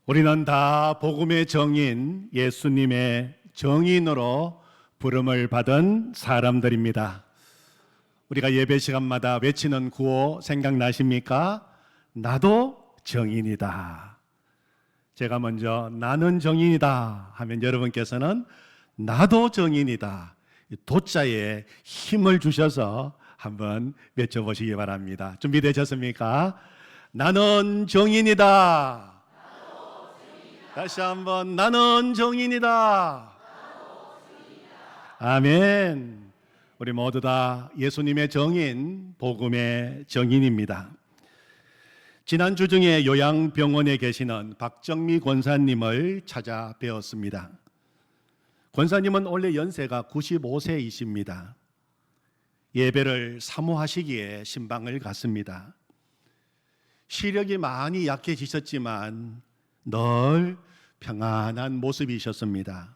우리는 다 복음의 정인 예수님의 정인으로 부름을 받은 사람들입니다. 우리가 예배 시간마다 외치는 구호 생각나십니까? 나도 정인이다. 제가 먼저 나는 정인이다 하면 여러분께서는 나도 정인이다, 도자에 힘을 주셔서 한번 외쳐보시기 바랍니다. 준비되셨습니까? 나는 정인이다. 다시 한번 나는 정인이다. 아멘. 우리 모두 다 예수님의 정인, 복음의 정인입니다. 지난주 중에 요양병원에 계시는 박정미 권사님을 찾아뵈었습니다. 권사님은 원래 연세가 95세이십니다. 예배를 사모하시기에 신방을 갔습니다. 시력이 많이 약해지셨지만 늘 평안한 모습이셨습니다.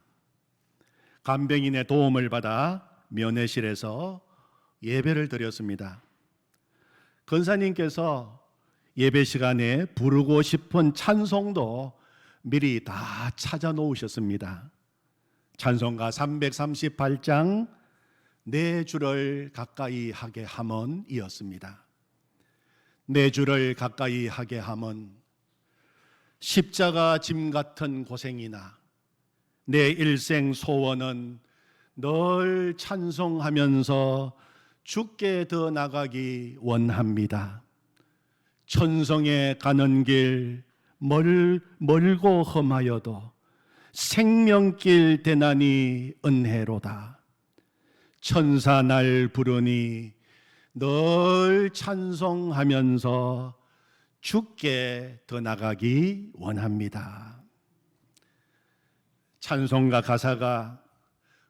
간병인의 도움을 받아 면회실에서 예배를 드렸습니다. 권사님께서 예배 시간에 부르고 싶은 찬송도 미리 다 찾아 놓으셨습니다. 찬송가 338장 내 주를 가까이 하게 함은 이었습니다. 내 주를 가까이 하게 함은 십자가 짐 같은 고생이나 내 일생 소원은 늘 찬송하면서 주께 더 나가기 원합니다. 천성에 가는 길 멀고 험하여도 생명길 대나니 은혜로다. 천사 날 부르니 늘 찬송하면서 주께 더 나가기 원합니다. 찬송가 가사가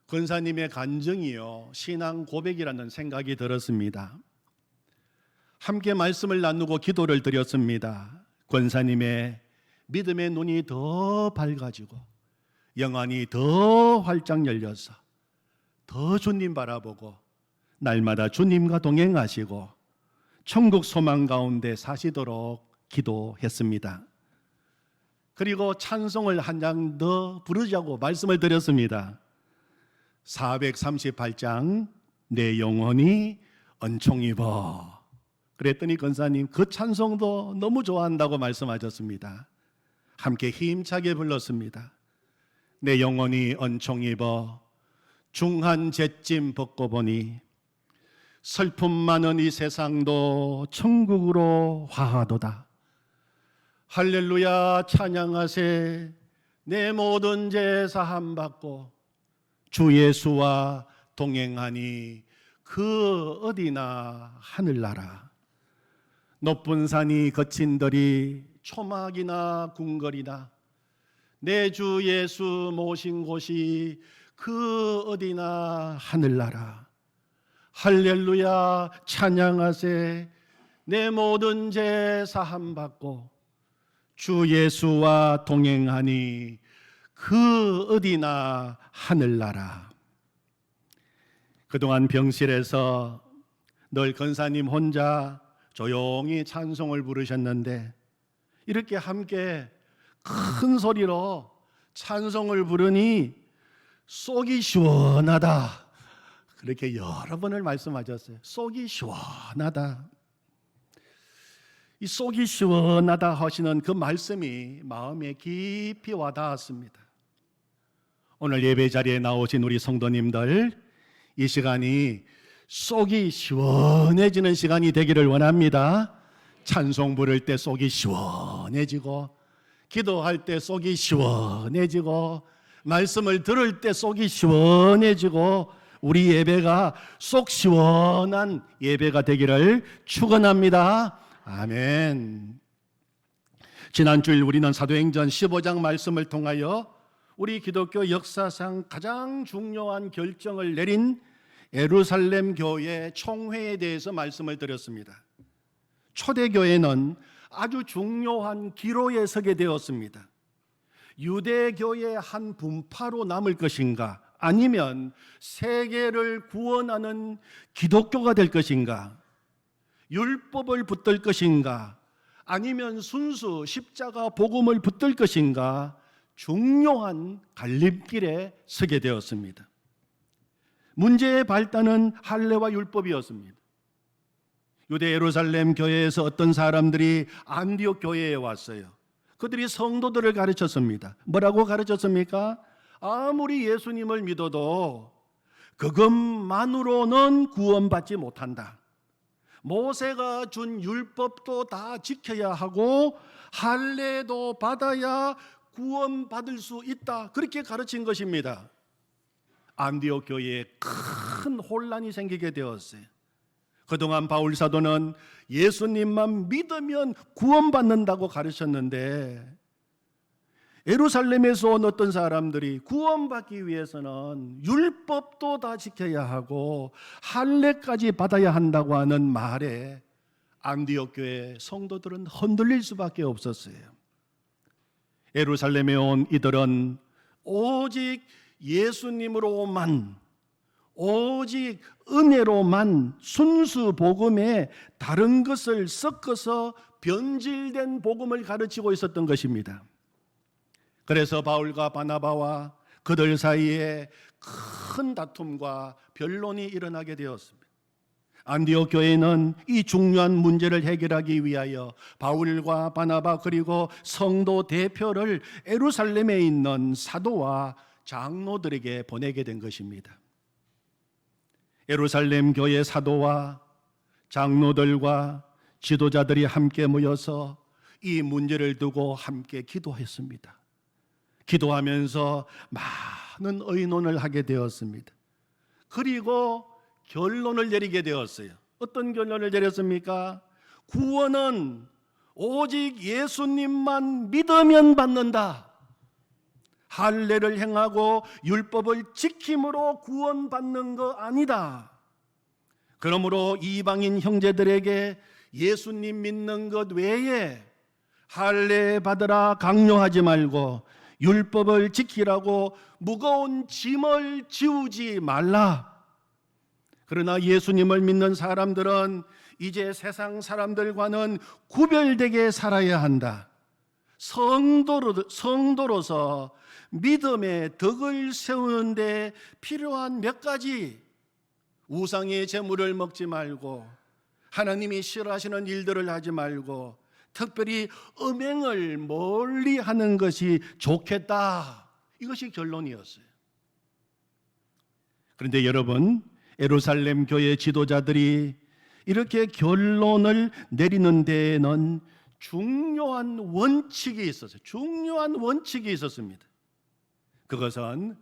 권사님의 간증이요 신앙 고백이라는 생각이 들었습니다. 함께 말씀을 나누고 기도를 드렸습니다. 권사님의 믿음의 눈이 더 밝아지고 영안이 더 활짝 열려서 더 주님 바라보고 날마다 주님과 동행하시고 천국 소망 가운데 사시도록 기도했습니다. 그리고 찬송을 한 장 더 부르자고 말씀을 드렸습니다. 438장 내 영혼이 은총 입어. 그랬더니 권사님 그 찬송도 너무 좋아한다고 말씀하셨습니다. 함께 힘차게 불렀습니다. 내 영혼이 은총 입어 중한 잿짐 벗고 보니 슬픔 많은 이 세상도 천국으로 화하도다. 할렐루야 찬양하세. 내 모든 죄 사함 받고 주 예수와 동행하니 그 어디나 하늘나라. 높은 산이 거친 들이 초막이나 궁궐이나 내 주 예수 모신 곳이 그 어디나 하늘나라. 할렐루야 찬양하세. 내 모든 죄 사함 받고 주 예수와 동행하니 그 어디나 하늘나라. 그동안 병실에서 늘 권사님 혼자 조용히 찬송을 부르셨는데 이렇게 함께 큰 소리로 찬송을 부르니 속이 시원하다. 그렇게 여러 번을 말씀하셨어요. 속이 시원하다. 이 속이 시원하다 하시는 그 말씀이 마음에 깊이 와닿았습니다. 오늘 예배 자리에 나오신 우리 성도님들, 이 시간이 속이 시원해지는 시간이 되기를 원합니다. 찬송 부를 때 속이 시원해지고, 기도할 때 속이 시원해지고, 말씀을 들을 때 속이 시원해지고, 우리 예배가 속 시원한 예배가 되기를 축원합니다. 아멘. 지난 주일 우리는 사도행전 15장 말씀을 통하여 우리 기독교 역사상 가장 중요한 결정을 내린 예루살렘 교회 총회에 대해서 말씀을 드렸습니다. 초대교회는 아주 중요한 기로에 서게 되었습니다. 유대교의 한 분파로 남을 것인가, 아니면 세계를 구원하는 기독교가 될 것인가, 율법을 붙들 것인가, 아니면 순수 십자가 복음을 붙들 것인가 중요한 갈림길에 서게 되었습니다. 문제의 발단은 할례와 율법이었습니다. 유대 예루살렘 교회에서 어떤 사람들이 안디옥 교회에 왔어요. 그들이 성도들을 가르쳤습니다. 뭐라고 가르쳤습니까? 아무리 예수님을 믿어도 그것만으로는 구원받지 못한다. 모세가 준 율법도 다 지켜야 하고 할례도 받아야 구원받을 수 있다. 그렇게 가르친 것입니다. 안디옥 교회에 큰 혼란이 생기게 되었어요. 그동안 바울 사도는 예수님만 믿으면 구원받는다고 가르쳤는데 예루살렘에서 온 어떤 사람들이 구원받기 위해서는 율법도 다 지켜야 하고 할례까지 받아야 한다고 하는 말에 안디옥 교회 성도들은 흔들릴 수밖에 없었어요. 예루살렘에 온 이들은 오직 예수님으로만, 오직 은혜로만 순수 복음에 다른 것을 섞어서 변질된 복음을 가르치고 있었던 것입니다. 그래서 바울과 바나바와 그들 사이에 큰 다툼과 변론이 일어나게 되었습니다. 안디옥 교회는 이 중요한 문제를 해결하기 위하여 바울과 바나바 그리고 성도 대표를 예루살렘에 있는 사도와 장로들에게 보내게 된 것입니다. 예루살렘 교회 사도와 장로들과 지도자들이 함께 모여서 이 문제를 두고 함께 기도했습니다. 기도하면서 많은 의논을 하게 되었습니다. 그리고 결론을 내리게 되었어요. 어떤 결론을 내렸습니까? 구원은 오직 예수님만 믿으면 받는다. 할례를 행하고 율법을 지킴으로 구원받는 거 아니다. 그러므로 이방인 형제들에게 예수님 믿는 것 외에 할례 받으라 강요하지 말고 율법을 지키라고 무거운 짐을 지우지 말라. 그러나 예수님을 믿는 사람들은 이제 세상 사람들과는 구별되게 살아야 한다. 성도로서 믿음의 덕을 세우는데 필요한 몇 가지, 우상의 제물을 먹지 말고 하나님이 싫어하시는 일들을 하지 말고 특별히 음행을 멀리 하는 것이 좋겠다. 이것이 결론이었어요. 그런데 여러분, 예루살렘 교회 지도자들이 이렇게 결론을 내리는 데에는 중요한 원칙이 있었어요. 중요한 원칙이 있었습니다. 그것은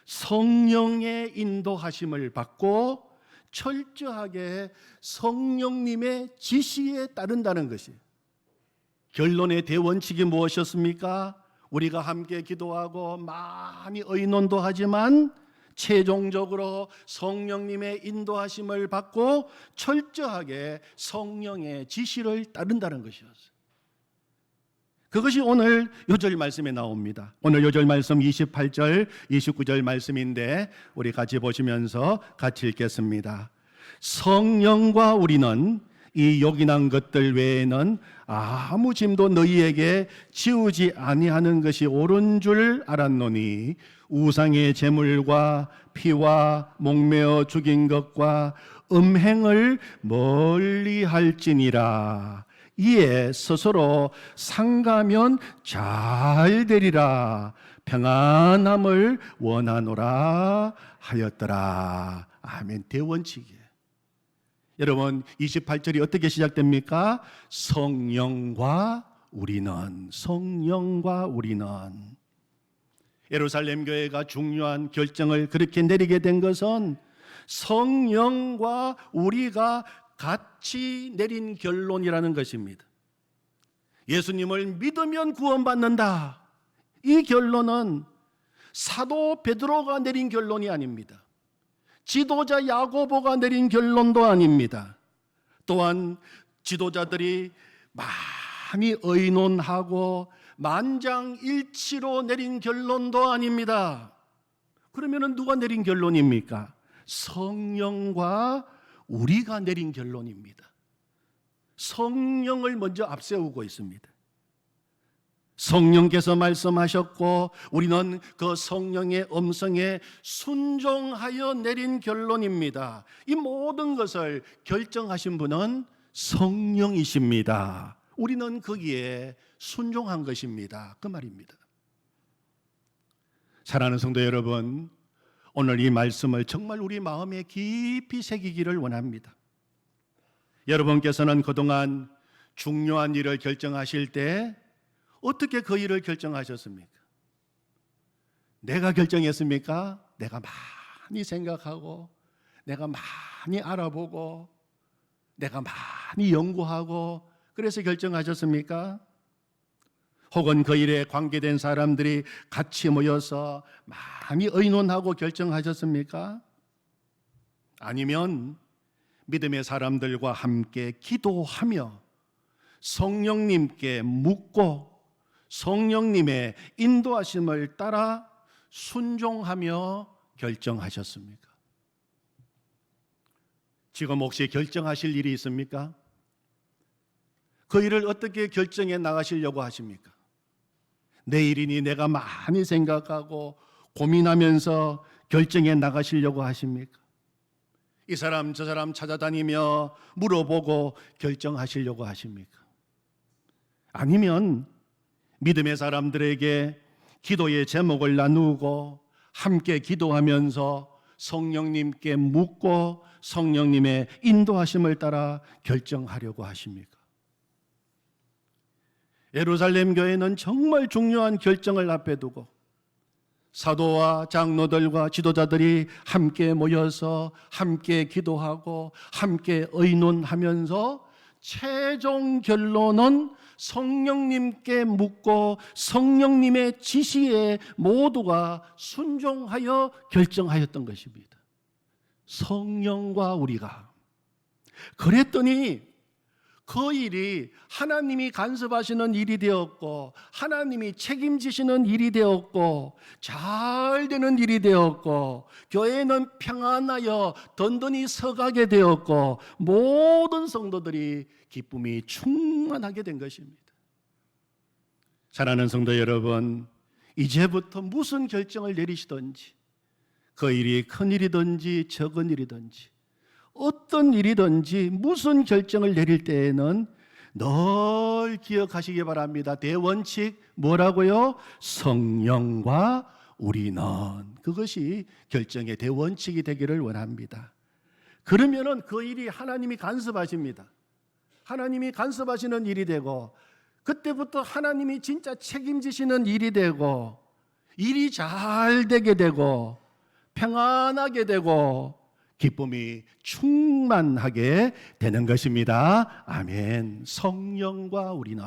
성령의 인도하심을 받고 철저하게 성령님의 지시에 따른다는 것이에요. 결론의 대원칙이 무엇이었습니까? 우리가 함께 기도하고 많이 의논도 하지만 최종적으로 성령님의 인도하심을 받고 철저하게 성령의 지시를 따른다는 것이었어요. 그것이 오늘 요절 말씀에 나옵니다. 오늘 요절 말씀 28절, 29절 말씀인데 우리 같이 보시면서 같이 읽겠습니다. 성령과 우리는 이 요긴한 것들 외에는 아무 짐도 너희에게 지우지 아니하는 것이 옳은 줄 알았노니 우상의 제물과 피와 목매어 죽인 것과 음행을 멀리할지니라. 이에 스스로 상가면 잘 되리라. 평안함을 원하노라 하였더라. 아멘. 대원칙이에요. 여러분, 28절이 어떻게 시작됩니까? 성령과 우리는, 성령과 우리는. 예루살렘 교회가 중요한 결정을 그렇게 내리게 된 것은 성령과 우리가 같이 내린 결론이라는 것입니다. 예수님을 믿으면 구원받는다. 이 결론은 사도 베드로가 내린 결론이 아닙니다. 지도자 야고보가 내린 결론도 아닙니다. 또한 지도자들이 많이 의논하고 만장일치로 내린 결론도 아닙니다. 그러면 누가 내린 결론입니까? 성령과 우리가 내린 결론입니다. 성령을 먼저 앞세우고 있습니다. 성령께서 말씀하셨고 우리는 그 성령의 음성에 순종하여 내린 결론입니다. 이 모든 것을 결정하신 분은 성령이십니다. 우리는 거기에 순종한 것입니다. 그 말입니다. 사랑하는 성도 여러분, 오늘 이 말씀을 정말 우리 마음에 깊이 새기기를 원합니다. 여러분께서는 그동안 중요한 일을 결정하실 때 어떻게 그 일을 결정하셨습니까? 내가 결정했습니까? 내가 많이 생각하고 내가 많이 알아보고 내가 많이 연구하고 그래서 결정하셨습니까? 혹은 그 일에 관계된 사람들이 같이 모여서 많이 의논하고 결정하셨습니까? 아니면 믿음의 사람들과 함께 기도하며 성령님께 묻고 성령님의 인도하심을 따라 순종하며 결정하셨습니까? 지금 혹시 결정하실 일이 있습니까? 그 일을 어떻게 결정해 나가시려고 하십니까? 내일이니 내가 많이 생각하고 고민하면서 결정해 나가시려고 하십니까? 이 사람 저 사람 찾아다니며 물어보고 결정하시려고 하십니까? 아니면 믿음의 사람들에게 기도의 제목을 나누고 함께 기도하면서 성령님께 묻고 성령님의 인도하심을 따라 결정하려고 하십니까? 예루살렘 교회는 정말 중요한 결정을 앞에 두고 사도와 장로들과 지도자들이 함께 모여서 함께 기도하고 함께 의논하면서 최종 결론은 성령님께 묻고 성령님의 지시에 모두가 순종하여 결정하였던 것입니다. 성령과 우리가. 그랬더니 그 일이 하나님이 간섭하시는 일이 되었고 하나님이 책임지시는 일이 되었고 잘 되는 일이 되었고 교회는 평안하여 든든히 서가게 되었고 모든 성도들이 기쁨이 충만하게 된 것입니다. 사랑하는 성도 여러분, 이제부터 무슨 결정을 내리시든지 그 일이 큰 일이든지 적은 일이든지 어떤 일이든지 무슨 결정을 내릴 때에는 늘 기억하시기 바랍니다. 대원칙 뭐라고요? 성령과 우리는. 그것이 결정의 대원칙이 되기를 원합니다. 그러면은 그 일이 하나님이 간섭하십니다. 하나님이 간섭하시는 일이 되고 그때부터 하나님이 진짜 책임지시는 일이 되고 일이 잘 되게 되고 평안하게 되고 기쁨이 충만하게 되는 것입니다. 아멘. 성령과 우리는.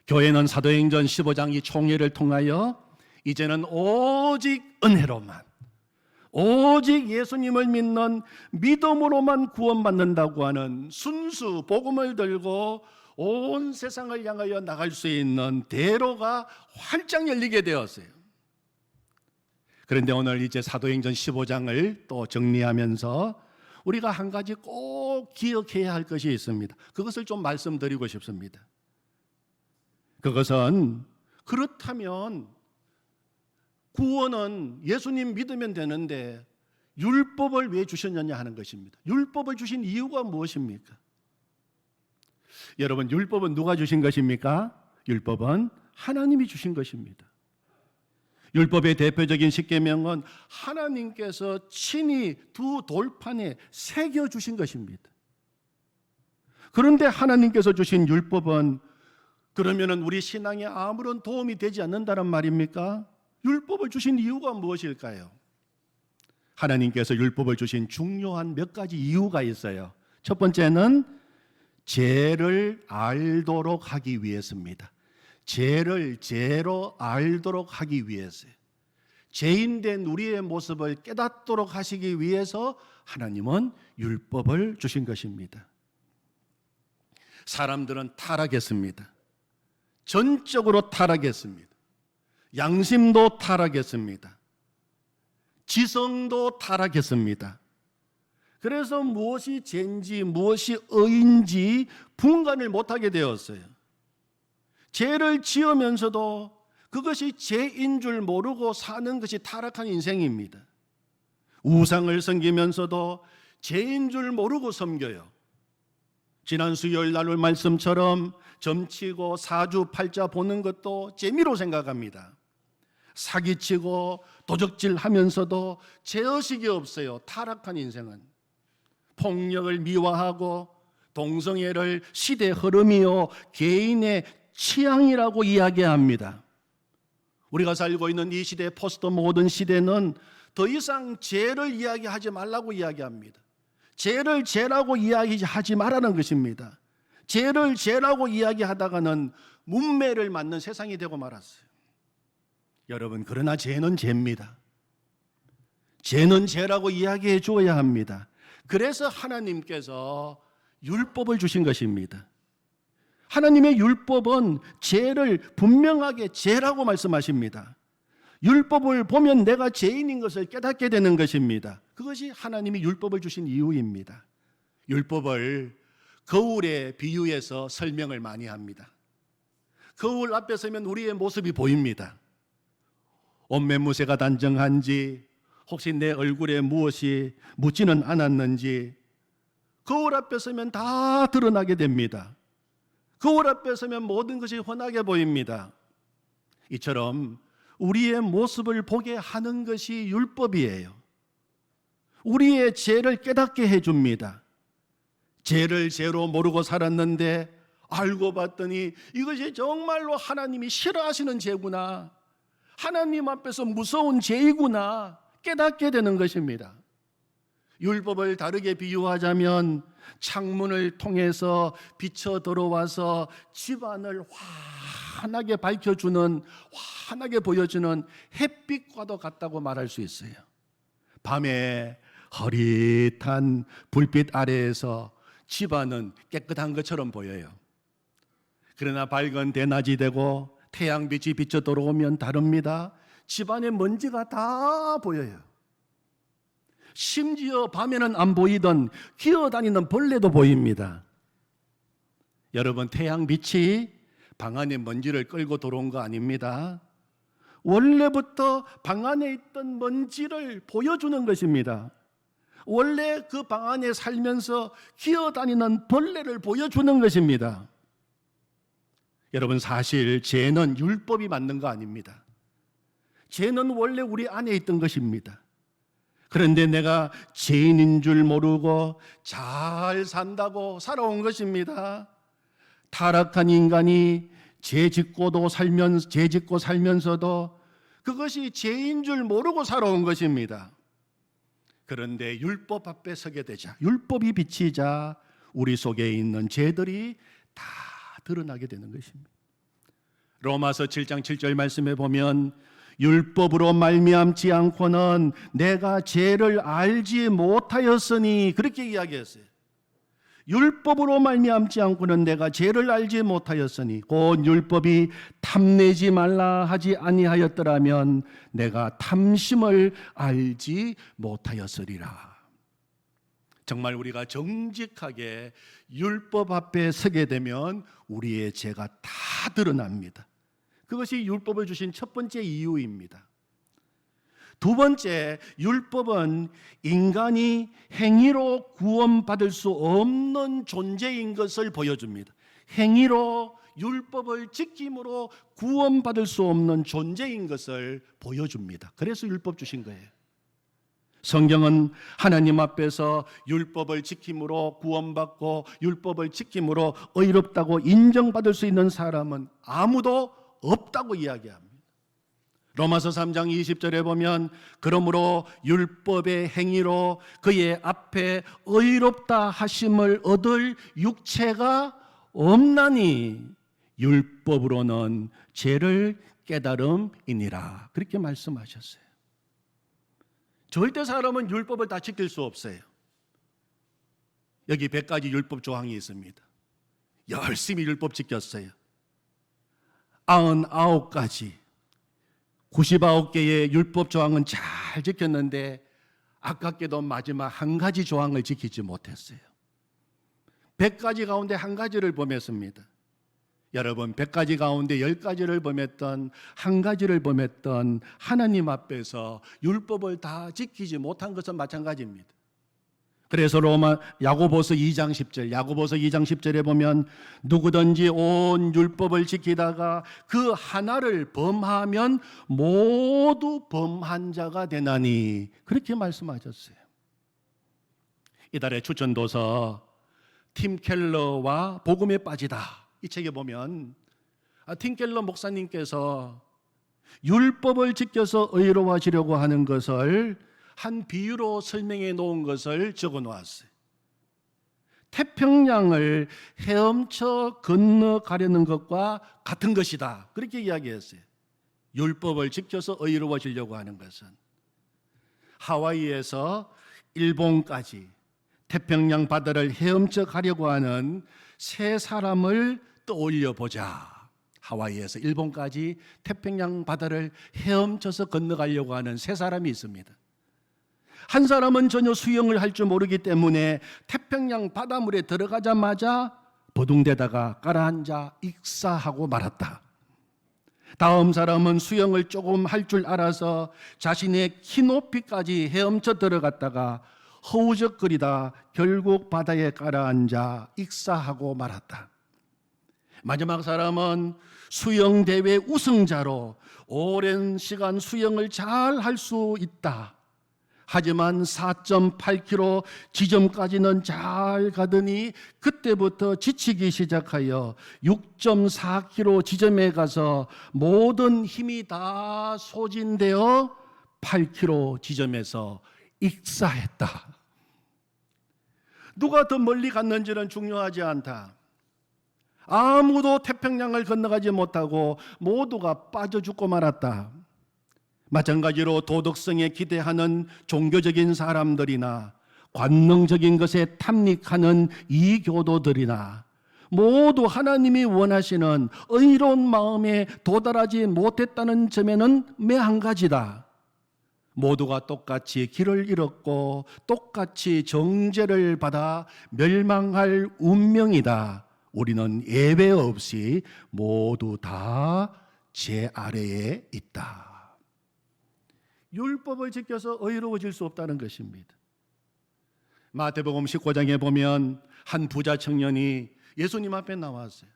교회는 사도행전 15장 이 총회를 통하여 이제는 오직 은혜로만 오직 예수님을 믿는 믿음으로만 구원받는다고 하는 순수 복음을 들고 온 세상을 향하여 나갈 수 있는 대로가 활짝 열리게 되었어요. 그런데 오늘 이제 사도행전 15장을 또 정리하면서 우리가 한 가지 꼭 기억해야 할 것이 있습니다. 그것을 좀 말씀드리고 싶습니다. 그것은 그렇다면 구원은 예수님 믿으면 되는데 율법을 왜 주셨느냐 하는 것입니다. 율법을 주신 이유가 무엇입니까? 여러분, 율법은 누가 주신 것입니까? 율법은 하나님이 주신 것입니다. 율법의 대표적인 십계명은 하나님께서 친히 두 돌판에 새겨 주신 것입니다. 그런데 하나님께서 주신 율법은 그러면은 우리 신앙에 아무런 도움이 되지 않는다는 말입니까? 율법을 주신 이유가 무엇일까요? 하나님께서 율법을 주신 중요한 몇 가지 이유가 있어요. 첫 번째는 죄를 알도록 하기 위해서입니다. 죄를 죄로 알도록 하기 위해서요. 죄인된 우리의 모습을 깨닫도록 하시기 위해서 하나님은 율법을 주신 것입니다. 사람들은 타락했습니다. 전적으로 타락했습니다. 양심도 타락했습니다. 지성도 타락했습니다. 그래서 무엇이 죄인지 무엇이 의인지 분간을 못하게 되었어요. 죄를 지으면서도 그것이 죄인 줄 모르고 사는 것이 타락한 인생입니다. 우상을 섬기면서도 죄인 줄 모르고 섬겨요. 지난 수요일 날 말씀처럼 점치고 사주팔자 보는 것도 재미로 생각합니다. 사기치고 도적질하면서도 죄의식이 없어요. 타락한 인생은. 폭력을 미화하고 동성애를 시대 흐름이요 개인의 취향이라고 이야기합니다. 우리가 살고 있는 이 시대, 포스트 모던 시대는 더 이상 죄를 이야기하지 말라고 이야기합니다. 죄를 죄라고 이야기하지 말라는 것입니다. 죄를 죄라고 이야기하다가는 문매를 맞는 세상이 되고 말았어요. 여러분, 그러나 죄는 죄입니다. 죄는 죄라고 이야기해 주어야 합니다. 그래서 하나님께서 율법을 주신 것입니다. 하나님의 율법은 죄를 분명하게 죄라고 말씀하십니다. 율법을 보면 내가 죄인인 것을 깨닫게 되는 것입니다. 그것이 하나님이 율법을 주신 이유입니다. 율법을 거울에 비유해서 설명을 많이 합니다. 거울 앞에 서면 우리의 모습이 보입니다. 옷매무새가 단정한지, 혹시 내 얼굴에 무엇이 묻지는 않았는지 거울 앞에 서면 다 드러나게 됩니다. 거울 앞에 서면 모든 것이 훤하게 보입니다. 이처럼 우리의 모습을 보게 하는 것이 율법이에요. 우리의 죄를 깨닫게 해줍니다. 죄를 죄로 모르고 살았는데 알고 봤더니 이것이 정말로 하나님이 싫어하시는 죄구나, 하나님 앞에서 무서운 죄이구나 깨닫게 되는 것입니다. 율법을 다르게 비유하자면 창문을 통해서 비쳐 들어와서 집안을 환하게 밝혀주는, 환하게 보여주는 햇빛과도 같다고 말할 수 있어요. 밤에 흐릿한 불빛 아래에서 집안은 깨끗한 것처럼 보여요. 그러나 밝은 대낮이 되고 태양빛이 비쳐 들어오면 다릅니다. 집안에 먼지가 다 보여요. 심지어 밤에는 안 보이던 기어다니는 벌레도 보입니다. 여러분, 태양빛이 방 안에 먼지를 끌고 들어온 거 아닙니다. 원래부터 방 안에 있던 먼지를 보여주는 것입니다. 원래 그 방 안에 살면서 기어다니는 벌레를 보여주는 것입니다. 여러분, 사실 죄는 율법이 맞는 거 아닙니다. 죄는 원래 우리 안에 있던 것입니다. 그런데 내가 죄인인 줄 모르고 잘 산다고 살아온 것입니다. 타락한 인간이 죄 짓고 살면서도 그것이 죄인 줄 모르고 살아온 것입니다. 그런데 율법 앞에 서게 되자, 율법이 비치자 우리 속에 있는 죄들이 다 드러나게 되는 것입니다. 로마서 7장 7절 말씀에 보면 율법으로 말미암지 않고는 내가 죄를 알지 못하였으니, 그렇게 이야기했어요. 율법으로 말미암지 않고는 내가 죄를 알지 못하였으니, 곧 율법이 탐내지 말라 하지 아니하였더라면 내가 탐심을 알지 못하였으리라. 정말 우리가 정직하게 율법 앞에 서게 되면 우리의 죄가 다 드러납니다. 그것이 율법을 주신 첫 번째 이유입니다. 두 번째, 율법은 인간이 행위로 구원받을 수 없는 존재인 것을 보여줍니다. 행위로, 율법을 지킴으로 구원받을 수 없는 존재인 것을 보여줍니다. 그래서 율법 주신 거예요. 성경은 하나님 앞에서 율법을 지킴으로 구원받고 율법을 지킴으로 의롭다고 인정받을 수 있는 사람은 아무도 없다고 이야기합니다. 로마서 3장 20절에 보면 그러므로 율법의 행위로 그의 앞에 의롭다 하심을 얻을 육체가 없나니 율법으로는 죄를 깨달음이니라, 그렇게 말씀하셨어요. 절대 사람은 율법을 다 지킬 수 없어요. 여기 100가지 율법 조항이 있습니다. 열심히 율법 지켰어요. 99가지 99개의 율법 조항은 잘 지켰는데 아깝게도 마지막 한 가지 조항을 지키지 못했어요. 100가지 가운데 한 가지를 범했습니다. 여러분, 100가지 가운데 10가지를 범했던, 한 가지를 범했던 하나님 앞에서 율법을 다 지키지 못한 것은 마찬가지입니다. 그래서 야고보서 2장 10절에 보면 누구든지 온 율법을 지키다가 그 하나를 범하면 모두 범한 자가 되나니, 그렇게 말씀하셨어요. 이달의 추천도서 팀 켈러와 복음에 빠지다, 이 책에 보면 팀 켈러 목사님께서 율법을 지켜서 의로워지려고 하는 것을 한 비유로 설명해 놓은 것을 적어 놓았어요. 태평양을 헤엄쳐 건너가려는 것과 같은 것이다, 그렇게 이야기했어요. 율법을 지켜서 의로워지려고 하는 것은 하와이에서 일본까지 태평양 바다를 헤엄쳐 가려고 하는 세 사람을 떠올려 보자. 하와이에서 일본까지 태평양 바다를 헤엄쳐서 건너가려고 하는 세 사람이 있습니다. 한 사람은 전혀 수영을 할 줄 모르기 때문에 태평양 바닷물에 들어가자마자 버둥대다가 가라앉아 익사하고 말았다. 다음 사람은 수영을 조금 할 줄 알아서 자신의 키높이까지 헤엄쳐 들어갔다가 허우적거리다 결국 바다에 가라앉아 익사하고 말았다. 마지막 사람은 수영대회 우승자로 오랜 시간 수영을 잘 할 수 있다. 하지만 4.8km 지점까지는 잘 가더니 그때부터 지치기 시작하여 6.4km 지점에 가서 모든 힘이 다 소진되어 8km 지점에서 익사했다. 누가 더 멀리 갔는지는 중요하지 않다. 아무도 태평양을 건너가지 못하고 모두가 빠져 죽고 말았다. 마찬가지로 도덕성에 기대하는 종교적인 사람들이나 관능적인 것에 탐닉하는 이교도들이나 모두 하나님이 원하시는 의로운 마음에 도달하지 못했다는 점에는 매한 가지다. 모두가 똑같이 길을 잃었고 똑같이 정죄를 받아 멸망할 운명이다. 우리는 예외 없이 모두 다 제 아래에 있다. 율법을 지켜서 의로워질 수 없다는 것입니다. 마태복음 19장에 보면 한 부자 청년이 예수님 앞에 나왔어요.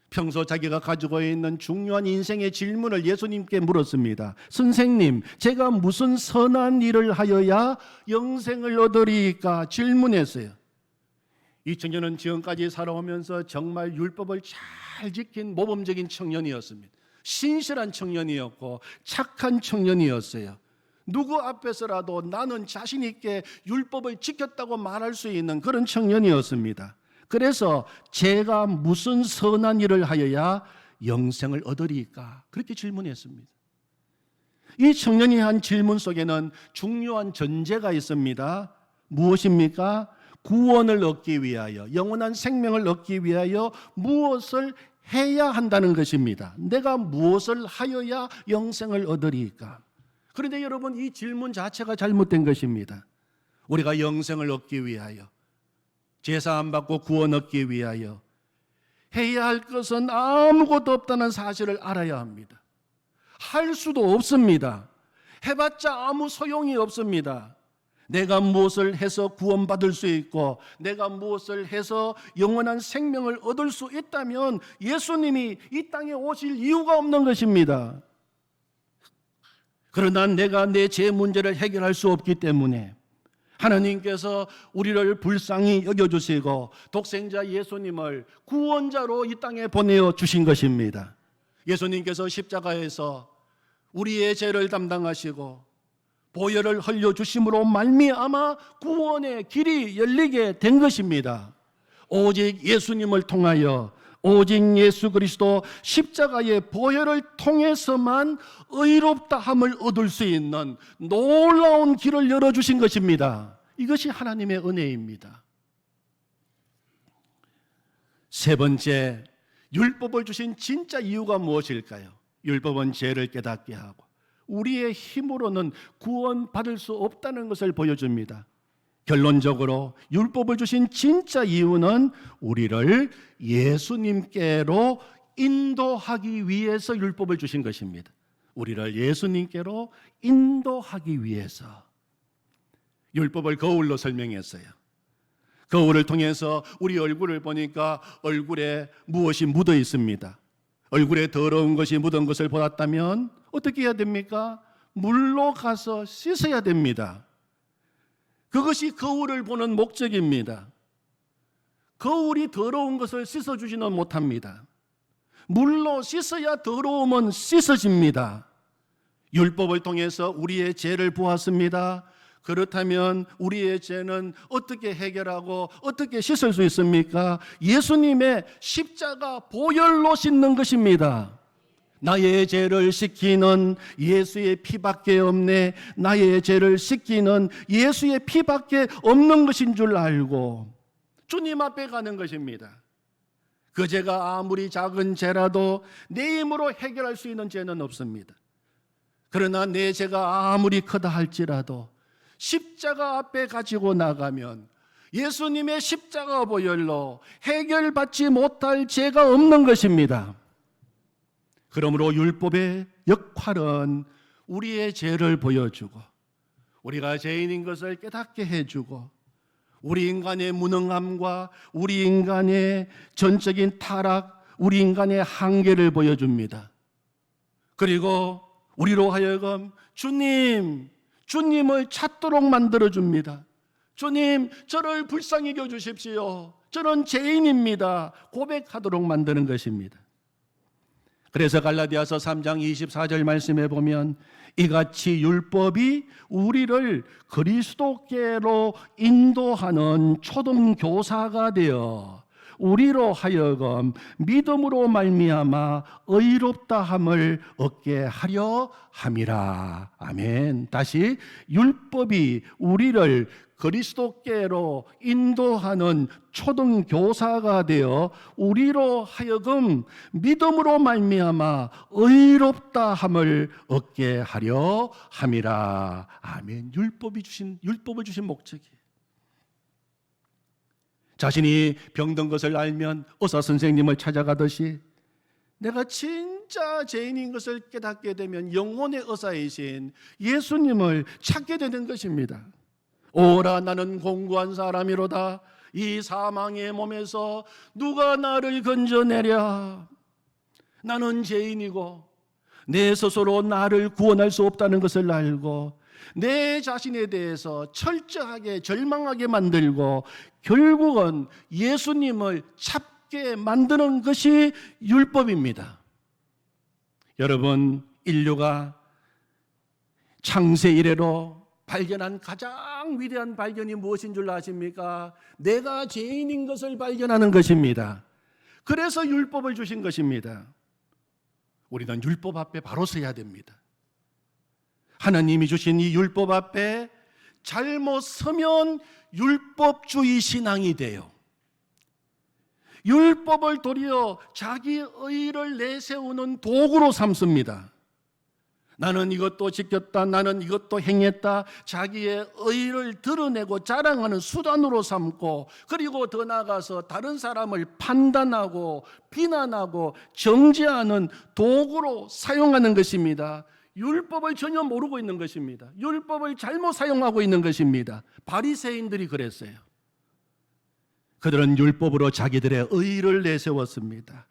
평소 자기가 가지고 있는 중요한 인생의 질문을 예수님께 물었습니다. 선생님, 제가 무슨 선한 일을 하여야 영생을 얻으리까? 질문했어요. 이 청년은 지금까지 살아오면서 정말 율법을 잘 지킨 모범적인 청년이었습니다. 신실한 청년이었고 착한 청년이었어요. 누구 앞에서라도 나는 자신 있게 율법을 지켰다고 말할 수 있는 그런 청년이었습니다. 그래서 제가 무슨 선한 일을 하여야 영생을 얻으리까? 그렇게 질문했습니다. 이 청년이 한 질문 속에는 중요한 전제가 있습니다. 무엇입니까? 구원을 얻기 위하여, 영원한 생명을 얻기 위하여 무엇을 해야 한다는 것입니다. 내가 무엇을 하여야 영생을 얻으리까? 그런데 여러분, 이 질문 자체가 잘못된 것입니다. 우리가 영생을 얻기 위하여, 제사함 받고 구원 얻기 위하여 해야 할 것은 아무것도 없다는 사실을 알아야 합니다. 할 수도 없습니다. 해봤자 아무 소용이 없습니다. 내가 무엇을 해서 구원받을 수 있고 내가 무엇을 해서 영원한 생명을 얻을 수 있다면 예수님이 이 땅에 오실 이유가 없는 것입니다. 그러나 내가 내 죄 문제를 해결할 수 없기 때문에 하나님께서 우리를 불쌍히 여겨주시고 독생자 예수님을 구원자로 이 땅에 보내어 주신 것입니다. 예수님께서 십자가에서 우리의 죄를 담당하시고 보혈을 흘려주심으로 말미암아 구원의 길이 열리게 된 것입니다. 오직 예수님을 통하여, 오직 예수 그리스도 십자가의 보혈을 통해서만 의롭다함을 얻을 수 있는 놀라운 길을 열어주신 것입니다. 이것이 하나님의 은혜입니다. 세 번째, 율법을 주신 진짜 이유가 무엇일까요? 율법은 죄를 깨닫게 하고 우리의 힘으로는 구원받을 수 없다는 것을 보여줍니다. 결론적으로 율법을 주신 진짜 이유는 우리를 예수님께로 인도하기 위해서 율법을 주신 것입니다. 우리를 예수님께로 인도하기 위해서. 율법을 거울로 설명했어요. 거울을 통해서 우리 얼굴을 보니까 얼굴에 무엇이 묻어 있습니다. 얼굴에 더러운 것이 묻은 것을 보았다면 어떻게 해야 됩니까? 물로 가서 씻어야 됩니다. 그것이 거울을 보는 목적입니다. 거울이 더러운 것을 씻어주지는 못합니다. 물로 씻어야 더러움은 씻어집니다. 율법을 통해서 우리의 죄를 보았습니다. 그렇다면 우리의 죄는 어떻게 해결하고 어떻게 씻을 수 있습니까? 예수님의 십자가 보혈로 씻는 것입니다. 나의 죄를 씻기는 예수의 피밖에 없네. 나의 죄를 씻기는 예수의 피밖에 없는 것인 줄 알고 주님 앞에 가는 것입니다. 그 죄가 아무리 작은 죄라도 내 힘으로 해결할 수 있는 죄는 없습니다. 그러나 내 죄가 아무리 크다 할지라도 십자가 앞에 가지고 나가면 예수님의 십자가 보혈로 해결받지 못할 죄가 없는 것입니다. 그러므로 율법의 역할은 우리의 죄를 보여주고 우리가 죄인인 것을 깨닫게 해주고 우리 인간의 무능함과 우리 인간의 전적인 타락, 우리 인간의 한계를 보여줍니다. 그리고 우리로 하여금 주님을 찾도록 만들어줍니다. 주님, 저를 불쌍히 여겨주십시오. 저는 죄인입니다. 고백하도록 만드는 것입니다. 그래서 갈라디아서 3장 24절 말씀에 보면 이같이 율법이 우리를 그리스도께로 인도하는 초등교사가 되어 우리로 하여금 믿음으로 말미암아 의롭다함을 얻게 하려 함이라. 아멘. 다시 율법이 우리를 그리스도께로 인도하는 초등교사가 되어 우리로 하여금 믿음으로 말미암아 의롭다함을 얻게 하려 함이라. 아멘. 율법을 주신 목적이에요. 자신이 병든 것을 알면 의사 선생님을 찾아가듯이 내가 진짜 죄인인 것을 깨닫게 되면 영혼의 의사이신 예수님을 찾게 되는 것입니다. 오라 나는 공고한 사람이로다. 이 사망의 몸에서 누가 나를 건져내랴. 나는 죄인이고 내 스스로 나를 구원할 수 없다는 것을 알고 내 자신에 대해서 철저하게 절망하게 만들고 결국은 예수님을 찾게 만드는 것이 율법입니다. 여러분, 인류가 창세 이래로 발견한 가장 위대한 발견이 무엇인 줄 아십니까? 내가 죄인인 것을 발견하는 것입니다. 그래서 율법을 주신 것입니다. 우리는 율법 앞에 바로 서야 됩니다. 하나님이 주신 이 율법 앞에 잘못 서면 율법주의 신앙이 돼요. 율법을 도리어 자기 의를 내세우는 도구로 삼습니다. 나는 이것도 지켰다, 나는 이것도 행했다, 자기의 의를 드러내고 자랑하는 수단으로 삼고, 그리고 더 나아가서 다른 사람을 판단하고 비난하고 정죄하는 도구로 사용하는 것입니다. 율법을 전혀 모르고 있는 것입니다. 율법을 잘못 사용하고 있는 것입니다. 바리새인들이 그랬어요. 그들은 율법으로 자기들의 의를 내세웠습니다.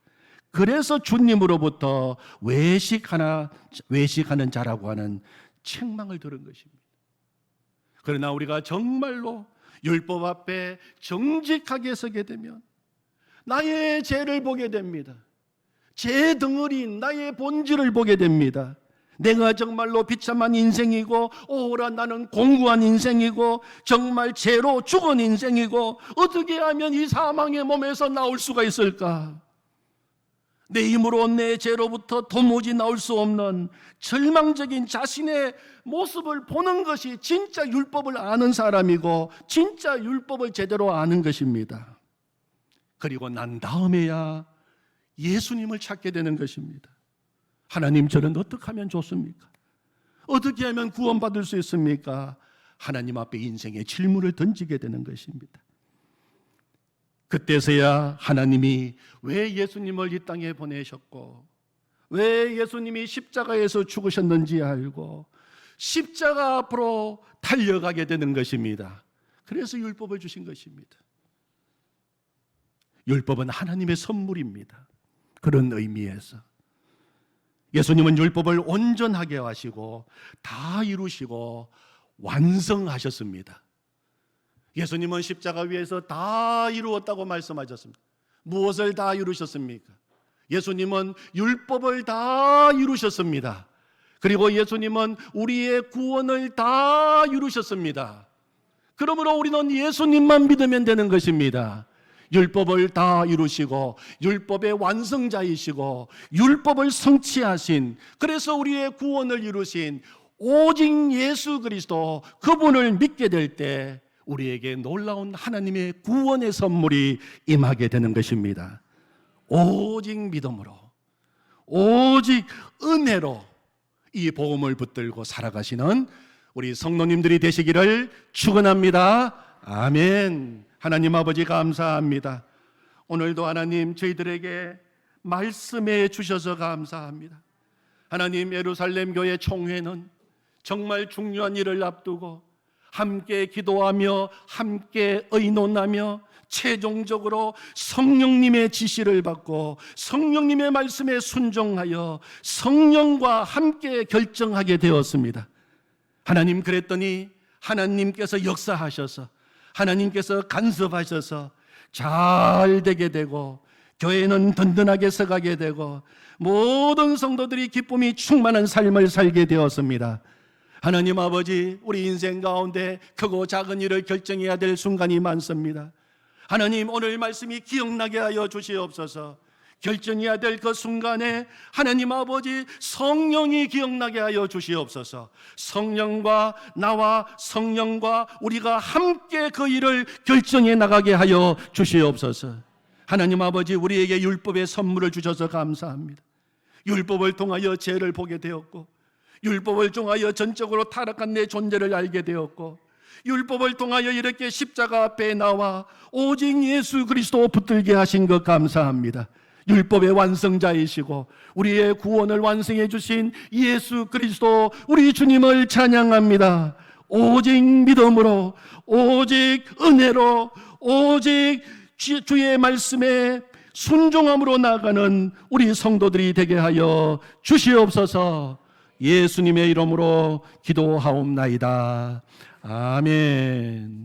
그래서 주님으로부터 외식하는 자라고 하는 책망을 들은 것입니다. 그러나 우리가 정말로 율법 앞에 정직하게 서게 되면 나의 죄를 보게 됩니다. 죄 덩어리인 나의 본질을 보게 됩니다. 내가 정말로 비참한 인생이고 오라 나는 공고한 인생이고 정말 죄로 죽은 인생이고 어떻게 하면 이 사망의 몸에서 나올 수가 있을까? 내 힘으로 내 죄로부터 도무지 나올 수 없는 절망적인 자신의 모습을 보는 것이 진짜 율법을 아는 사람이고 진짜 율법을 제대로 아는 것입니다. 그리고 난 다음에야 예수님을 찾게 되는 것입니다. 하나님, 저는 어떻게 하면 좋습니까? 어떻게 하면 구원받을 수 있습니까? 하나님 앞에 인생의 질문을 던지게 되는 것입니다. 그때서야 하나님이 왜 예수님을 이 땅에 보내셨고 왜 예수님이 십자가에서 죽으셨는지 알고 십자가 앞으로 달려가게 되는 것입니다. 그래서 율법을 주신 것입니다. 율법은 하나님의 선물입니다. 그런 의미에서 예수님은 율법을 온전하게 하시고 다 이루시고 완성하셨습니다. 예수님은 십자가 위에서 다 이루었다고 말씀하셨습니다. 무엇을 다 이루셨습니까? 예수님은 율법을 다 이루셨습니다. 그리고 예수님은 우리의 구원을 다 이루셨습니다. 그러므로 우리는 예수님만 믿으면 되는 것입니다. 율법을 다 이루시고 율법의 완성자이시고 율법을 성취하신, 그래서 우리의 구원을 이루신 오직 예수 그리스도, 그분을 믿게 될 때 우리에게 놀라운 하나님의 구원의 선물이 임하게 되는 것입니다. 오직 믿음으로, 오직 은혜로 이 복음을 붙들고 살아가시는 우리 성도님들이 되시기를 축원합니다. 아멘. 하나님 아버지 감사합니다. 오늘도 하나님 저희들에게 말씀해 주셔서 감사합니다. 하나님, 예루살렘 교회 총회는 정말 중요한 일을 앞두고 함께 기도하며 함께 의논하며 최종적으로 성령님의 지시를 받고 성령님의 말씀에 순종하여 성령과 함께 결정하게 되었습니다. 하나님, 그랬더니 하나님께서 역사하셔서 하나님께서 간섭하셔서 잘 되게 되고 교회는 든든하게 서가게 되고 모든 성도들이 기쁨이 충만한 삶을 살게 되었습니다. 하나님 아버지, 우리 인생 가운데 크고 작은 일을 결정해야 될 순간이 많습니다. 하나님, 오늘 말씀이 기억나게 하여 주시옵소서. 결정해야 될 그 순간에 하나님 아버지 성령이 기억나게 하여 주시옵소서. 성령과 나와 성령과 우리가 함께 그 일을 결정해 나가게 하여 주시옵소서. 하나님 아버지, 우리에게 율법의 선물을 주셔서 감사합니다. 율법을 통하여 죄를 보게 되었고 율법을 통하여 전적으로 타락한 내 존재를 알게 되었고 율법을 통하여 이렇게 십자가 앞에 나와 오직 예수 그리스도 붙들게 하신 것 감사합니다. 율법의 완성자이시고 우리의 구원을 완성해 주신 예수 그리스도 우리 주님을 찬양합니다. 오직 믿음으로, 오직 은혜로, 오직 주의 말씀에 순종함으로 나아가는 우리 성도들이 되게 하여 주시옵소서. 예수님의 이름으로 기도하옵나이다. 아멘.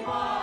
기뻐